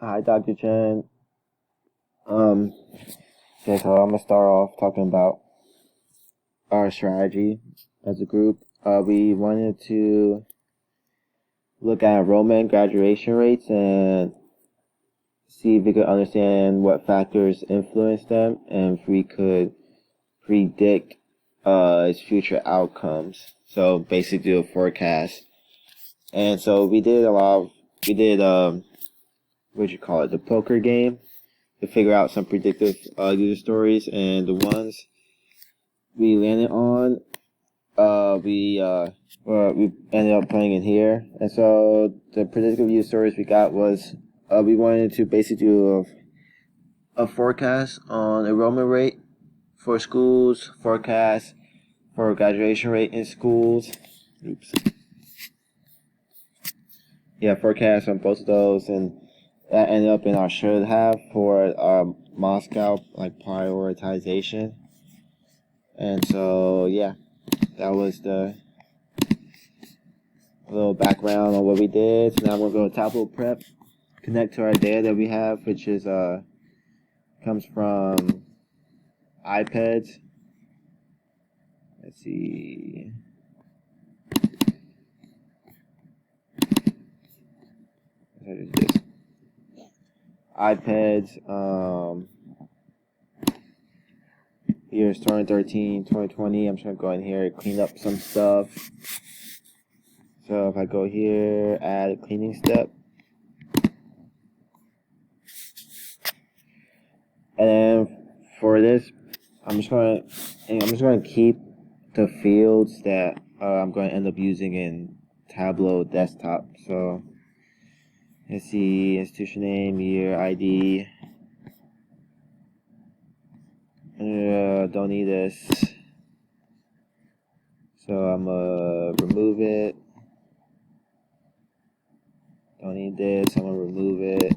Hi, Dr. Chen. Um, okay, so I'm gonna start off talking about our strategy as a group. We wanted to look at enrollment, graduation rates, and see if we could understand what factors influence them, and if we could predict its future outcomes. So basically, do a forecast. And so we did what you call it, the poker game to figure out some predictive user stories, and the ones we landed on, we ended up playing in here. And so the predictive user stories we got was we wanted to basically do a forecast on enrollment rate for schools, forecast for graduation rate in schools. Oops. Yeah, forecast on both of those, and that ended up in our should have for our Moscow like prioritization. And so yeah, that was the little background on what we did. So now we're going to Tableau Prep, connect to our data that we have, which is comes from iPads. Let's see. This iPads. Here's 2013, 2020. I'm just gonna go in here and clean up some stuff. So if I go here, add a cleaning step, and then for this, I'm just going to keep the fields that I'm going to end up using in Tableau desktop. So let's see, institution name, year, ID. Don't need this, so I'm gonna remove it. Don't need this, I'm gonna remove it.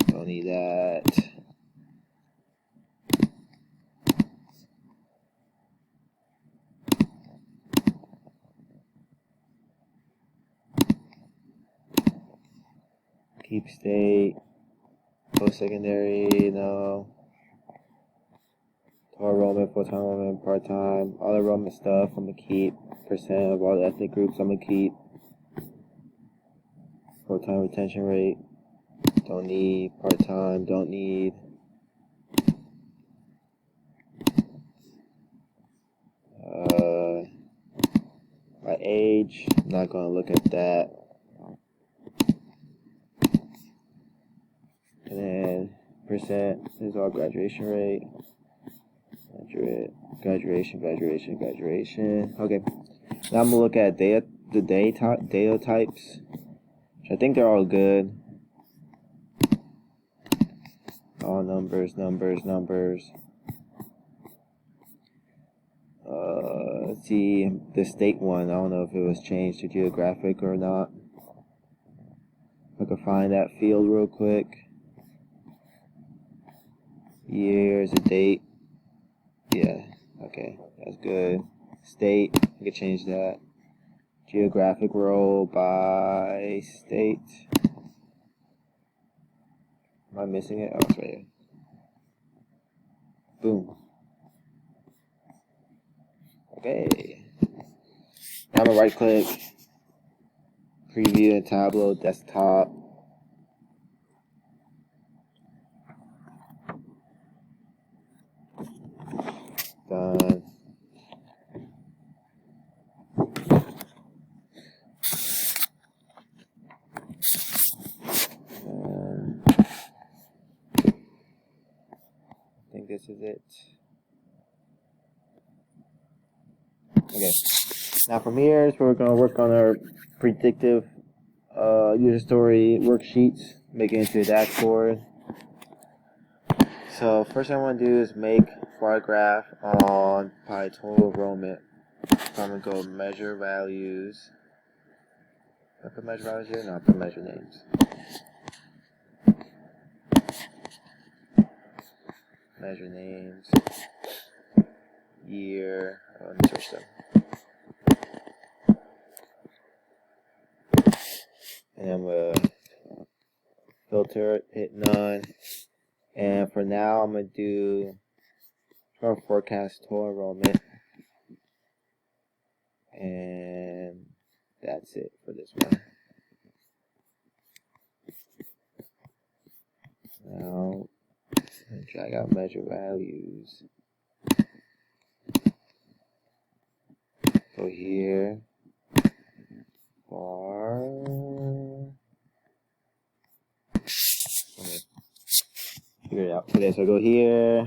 Don't need that. Keep state. Post-secondary, no. Total enrollment, full-time enrollment, part-time. All the enrollment stuff, I'm gonna keep. Percent of all the ethnic groups, I'm gonna keep. Full-time retention rate, don't need. Part-time, don't need. My age, I'm not gonna look at that. And then percent is all graduation rate. Graduation. Okay. Now I'm gonna look at data types, which I think they're all good. All numbers. Let's see the state one. I don't know if it was changed to geographic or not. I can find that field real quick. Years, a date. Yeah, okay, that's good. State, I can change that. Geographic role by state. Am I missing it? Oh, it's right here. Boom. Okay. Now I'm gonna right click, preview in Tableau desktop. Done. I think this is it. Okay. Now from here is where we're going to work on our predictive user story worksheets, make it into a dashboard. So first thing I want to do is make bar graph on by total enrollment. So I'm going to go measure values. I put measure values here? No, I put measure names. Measure names. Year. Let me switch them. and I'm gonna filter, hit none, and for now I'm gonna do forecast total enrollment, and that's it for this one. Now drag out measure values. Go here, bar. Figure it out. Okay, so I go here,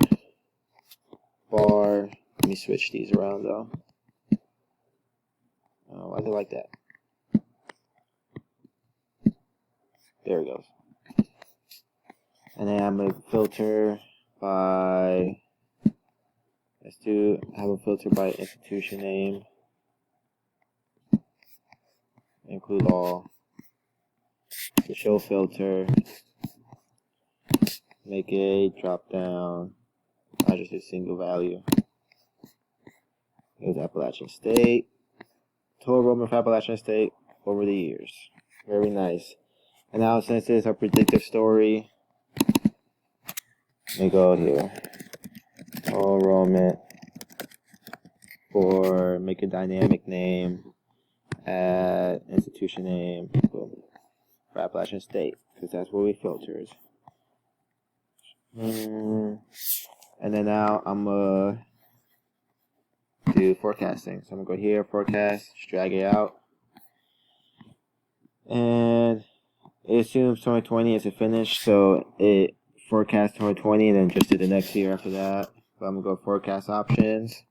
bar. Let me switch these around though. Oh, why is it like that? There it goes. And then I'm gonna filter by. Let's have a filter by institution name. Include all. The show filter. Make a drop down. I just do single value. Here's Appalachian State. Total enrollment for Appalachian State over the years. Very nice. And now since this is a predictive story, let me go here. Total enrollment for make a dynamic name, add institution name, boom, for Appalachian State, because that's what we filtered. And then now I'm gonna do forecasting. So I'm gonna go here, forecast, just drag it out, and it assumes 2020 is a finish, so it forecasts 2020 and then just do the next year after that. So I'm gonna go forecast options.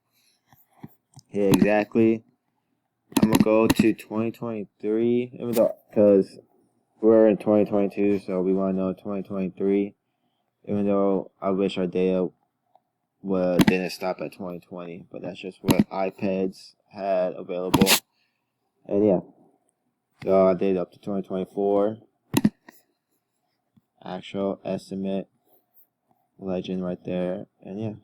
Yeah, exactly. I'm gonna go to 2023, even though because we're in 2022, so we want to know 2023. Even though I wish our data didn't stop at 2020, but that's just what iPads had available. And yeah, so I did up to 2024. Actual estimate, legend right there, and yeah.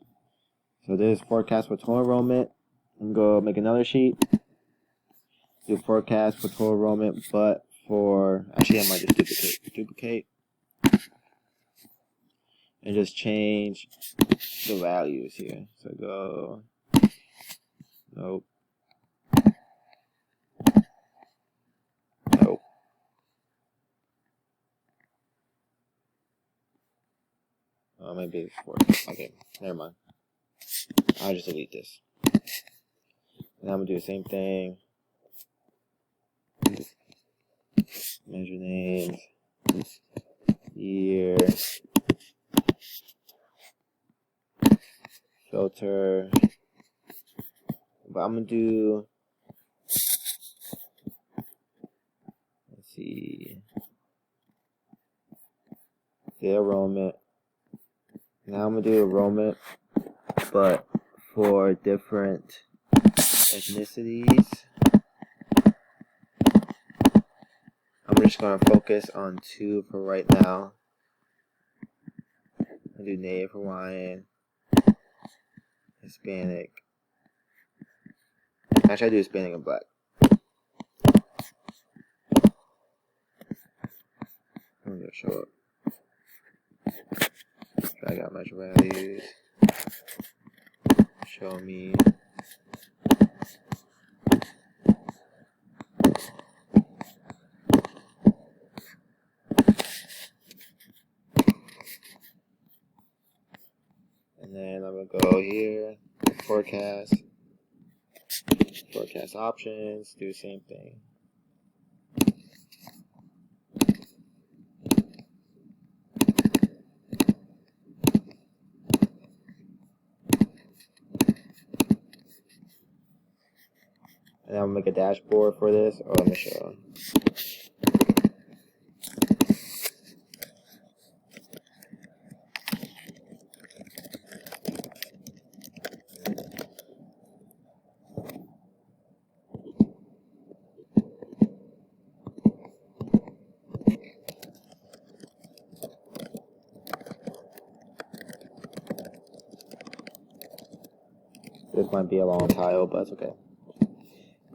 So this is forecast for total enrollment. I'm gonna make another sheet. Do forecast for total enrollment, but for actually I might just duplicate. And just change the values here. So go, nope, nope. Oh, maybe it's 4. Okay, never mind. I'll just delete this. And I'm gonna do the same thing. Measure names, year, filter. But I'm gonna do, let's see, the enrollment. Now I'm gonna do enrollment, but for different ethnicities. I'm just gonna focus on 2 for right now. I do Native Hawaiian, Hispanic. Actually, I do Hispanic and Black. I'm gonna show up. Drag out measure values. Show me. And then I'm gonna go here, forecast options, do the same thing. And I'm gonna make a dashboard for this. Oh, let me show. This might be a long tile, but it's okay.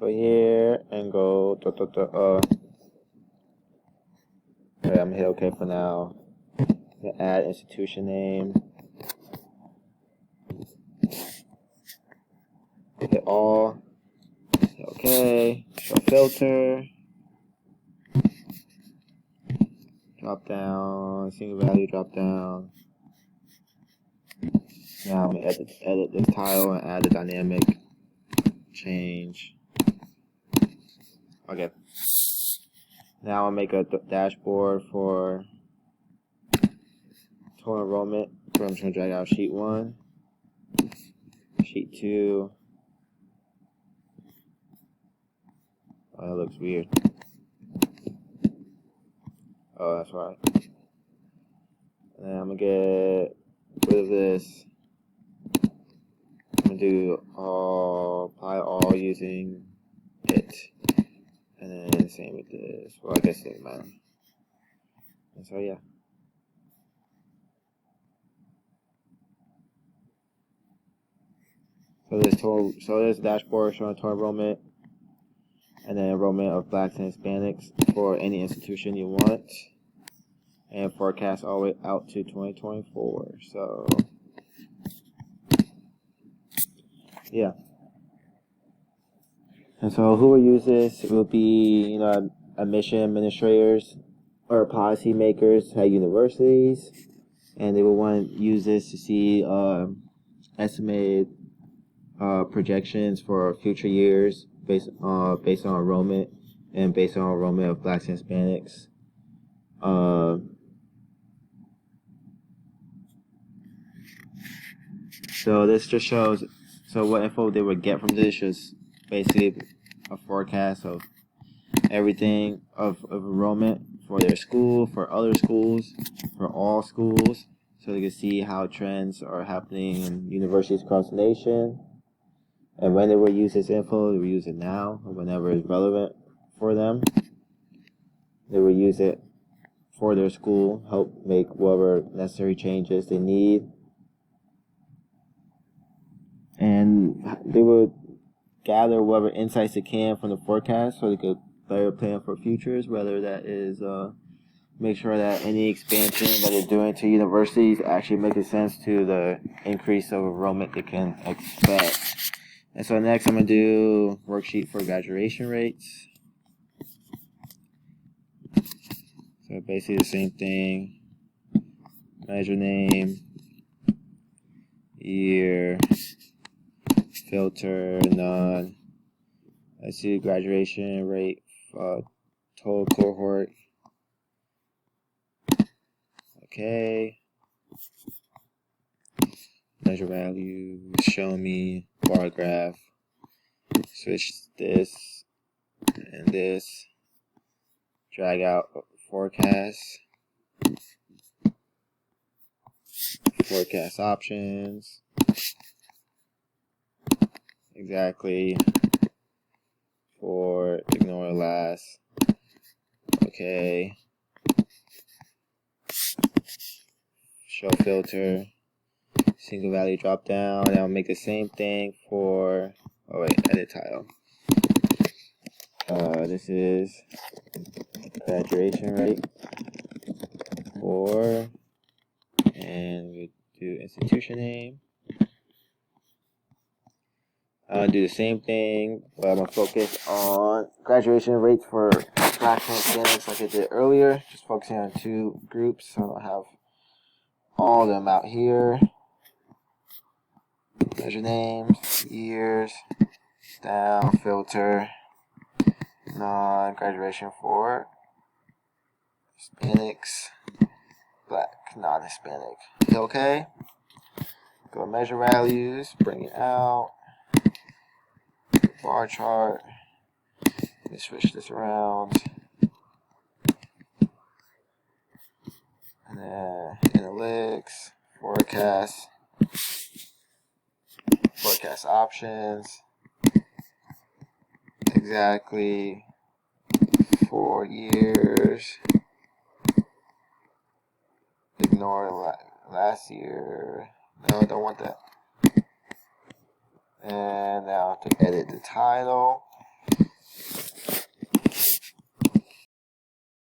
Go here and go Alright, I'm gonna hit OK for now. I'm gonna add institution name. Hit all. Hit OK. Show filter. Drop down. Single value drop down. Now I'm gonna edit this tile and add a dynamic change. Okay. Now I'll make a dashboard for total enrollment. So I'm just gonna drag out sheet 1, sheet 2. Oh, that looks weird. Oh, that's right. And I'm gonna get rid of this. I'm gonna do apply all using it. And then same with this. Well, I guess it doesn't matter. And so yeah. So there's a dashboard showing total enrollment, and then enrollment of Blacks and Hispanics for any institution you want, and forecast all the way out to 2024. So yeah. And so who will use this? It will be, admission administrators or policy makers at universities, and they will want to use this to see estimated projections for future years based on enrollment and based on enrollment of Blacks and Hispanics. So this just shows, so what info they would get from this is basically a forecast of everything of enrollment for their school, for other schools, for all schools, so they can see how trends are happening in universities across the nation. And when they will use this info, they will use it now, or whenever it's relevant for them. They will use it for their school, help make whatever necessary changes they need. And they would gather whatever insights they can from the forecast so they could better plan for futures, whether that is make sure that any expansion that they're doing to universities actually makes sense to the increase of enrollment they can expect. And so next I'm going to do worksheet for graduation rates. So basically the same thing. Measure name, year, filter, none. Let's see graduation rate, total cohort. Okay. Measure value, show me, bar graph. Switch this and this. Drag out forecast. Forecast options. Exactly. For ignore last. Okay. Show filter. Single value drop down. Now make the same thing for, edit tile. This is graduation rate for, and we do institution name. Do the same thing, but I'm gonna focus on graduation rates for Blacks and Hispanics like I did earlier. Just focusing on 2 groups, so I don't have all of them out here. Measure names, years, down, filter, non-graduation for Hispanics, Black, non-Hispanic. Okay. Go measure values, bring it out. Bar chart. Let me switch this around. And then analytics, forecast options. Exactly 4 years. Ignore last year. No, don't want that. And now to edit the title.